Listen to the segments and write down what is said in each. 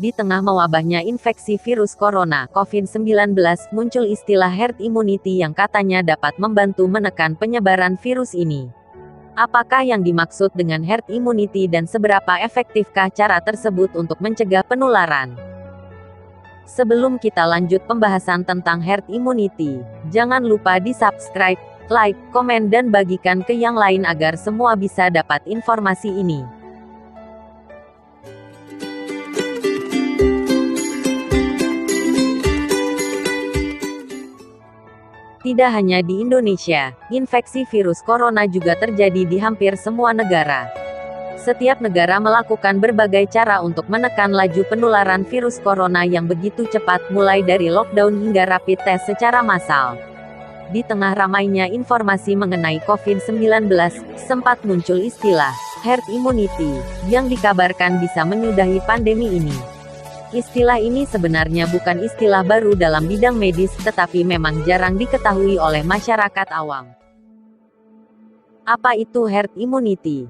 Di tengah mewabahnya infeksi virus corona (COVID-19), muncul istilah herd immunity yang katanya dapat membantu menekan penyebaran virus ini. Apakah yang dimaksud dengan herd immunity dan seberapa efektifkah cara tersebut untuk mencegah penularan? Sebelum kita lanjut pembahasan tentang herd immunity, jangan lupa di-subscribe, like, komen dan bagikan ke yang lain agar semua bisa dapat informasi ini. Tidak hanya di Indonesia, infeksi virus corona juga terjadi di hampir semua negara. Setiap negara melakukan berbagai cara untuk menekan laju penularan virus corona yang begitu cepat, mulai dari lockdown hingga rapid test secara massal. Di tengah ramainya informasi mengenai COVID-19, sempat muncul istilah herd immunity yang dikabarkan bisa menyudahi pandemi ini. Istilah ini sebenarnya bukan istilah baru dalam bidang medis, tetapi memang jarang diketahui oleh masyarakat awam. Apa itu herd immunity?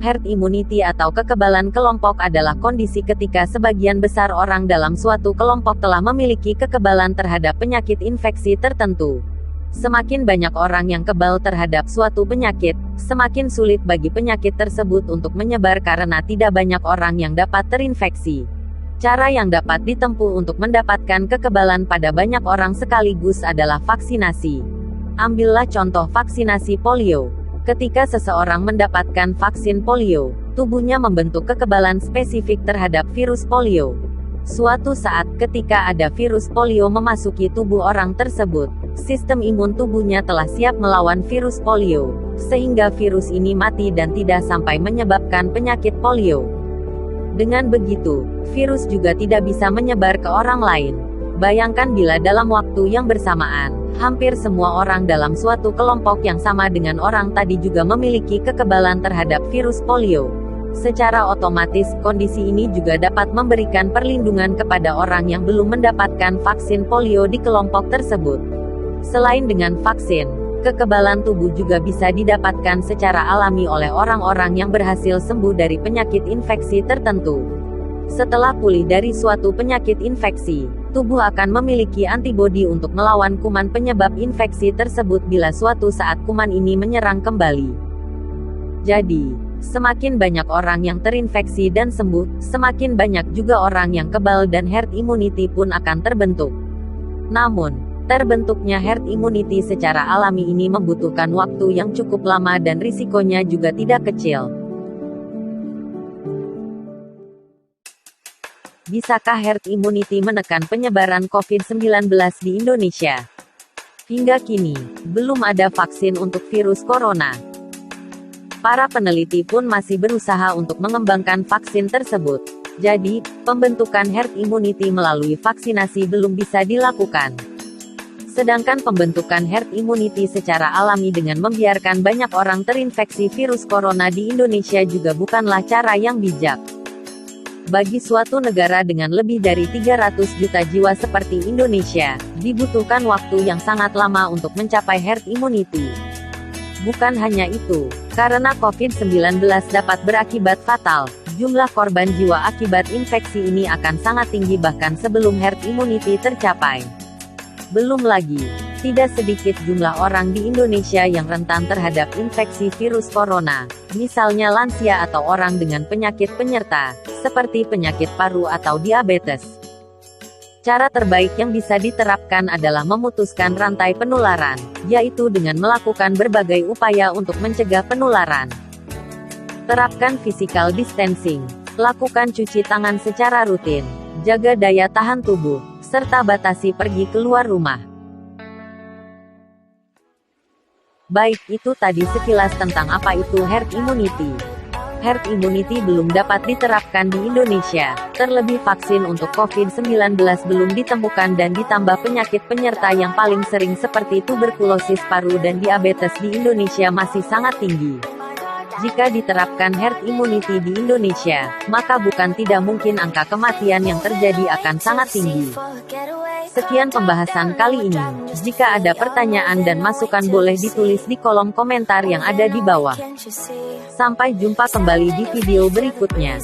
Herd immunity atau kekebalan kelompok adalah kondisi ketika sebagian besar orang dalam suatu kelompok telah memiliki kekebalan terhadap penyakit infeksi tertentu. Semakin banyak orang yang kebal terhadap suatu penyakit, semakin sulit bagi penyakit tersebut untuk menyebar karena tidak banyak orang yang dapat terinfeksi. Cara yang dapat ditempuh untuk mendapatkan kekebalan pada banyak orang sekaligus adalah vaksinasi. Ambillah contoh vaksinasi polio. Ketika seseorang mendapatkan vaksin polio, tubuhnya membentuk kekebalan spesifik terhadap virus polio. Suatu saat, ketika ada virus polio memasuki tubuh orang tersebut, sistem imun tubuhnya telah siap melawan virus polio, sehingga virus ini mati dan tidak sampai menyebabkan penyakit polio. Dengan begitu, virus juga tidak bisa menyebar ke orang lain. Bayangkan bila dalam waktu yang bersamaan, hampir semua orang dalam suatu kelompok yang sama dengan orang tadi juga memiliki kekebalan terhadap virus polio. Secara otomatis, kondisi ini juga dapat memberikan perlindungan kepada orang yang belum mendapatkan vaksin polio di kelompok tersebut. Selain dengan vaksin, kekebalan tubuh juga bisa didapatkan secara alami oleh orang-orang yang berhasil sembuh dari penyakit infeksi tertentu. Setelah pulih dari suatu penyakit infeksi, tubuh akan memiliki antibodi untuk melawan kuman penyebab infeksi tersebut bila suatu saat kuman ini menyerang kembali. Jadi, semakin banyak orang yang terinfeksi dan sembuh, semakin banyak juga orang yang kebal dan herd immunity pun akan terbentuk. Namun, terbentuknya herd immunity secara alami ini membutuhkan waktu yang cukup lama dan risikonya juga tidak kecil. Bisakah herd immunity menekan penyebaran COVID-19 di Indonesia? Hingga kini, belum ada vaksin untuk virus corona. Para peneliti pun masih berusaha untuk mengembangkan vaksin tersebut. Jadi, pembentukan herd immunity melalui vaksinasi belum bisa dilakukan. Sedangkan pembentukan herd immunity secara alami dengan membiarkan banyak orang terinfeksi virus corona di Indonesia juga bukanlah cara yang bijak. Bagi suatu negara dengan lebih dari 300 juta jiwa seperti Indonesia, dibutuhkan waktu yang sangat lama untuk mencapai herd immunity. Bukan hanya itu, karena COVID-19 dapat berakibat fatal, jumlah korban jiwa akibat infeksi ini akan sangat tinggi bahkan sebelum herd immunity tercapai. Belum lagi, tidak sedikit jumlah orang di Indonesia yang rentan terhadap infeksi virus corona, misalnya lansia atau orang dengan penyakit penyerta, seperti penyakit paru atau diabetes. Cara terbaik yang bisa diterapkan adalah memutuskan rantai penularan, yaitu dengan melakukan berbagai upaya untuk mencegah penularan. Terapkan physical distancing, lakukan cuci tangan secara rutin, jaga daya tahan tubuh, serta batasi pergi keluar rumah. Baik, itu tadi sekilas tentang apa itu herd immunity. Herd immunity belum dapat diterapkan di Indonesia, terlebih vaksin untuk COVID-19 belum ditemukan dan ditambah penyakit penyerta yang paling sering seperti tuberkulosis paru dan diabetes di Indonesia masih sangat tinggi. Jika diterapkan herd immunity di Indonesia, maka bukan tidak mungkin angka kematian yang terjadi akan sangat tinggi. Sekian pembahasan kali ini. Jika ada pertanyaan dan masukan boleh ditulis di kolom komentar yang ada di bawah. Sampai jumpa kembali di video berikutnya.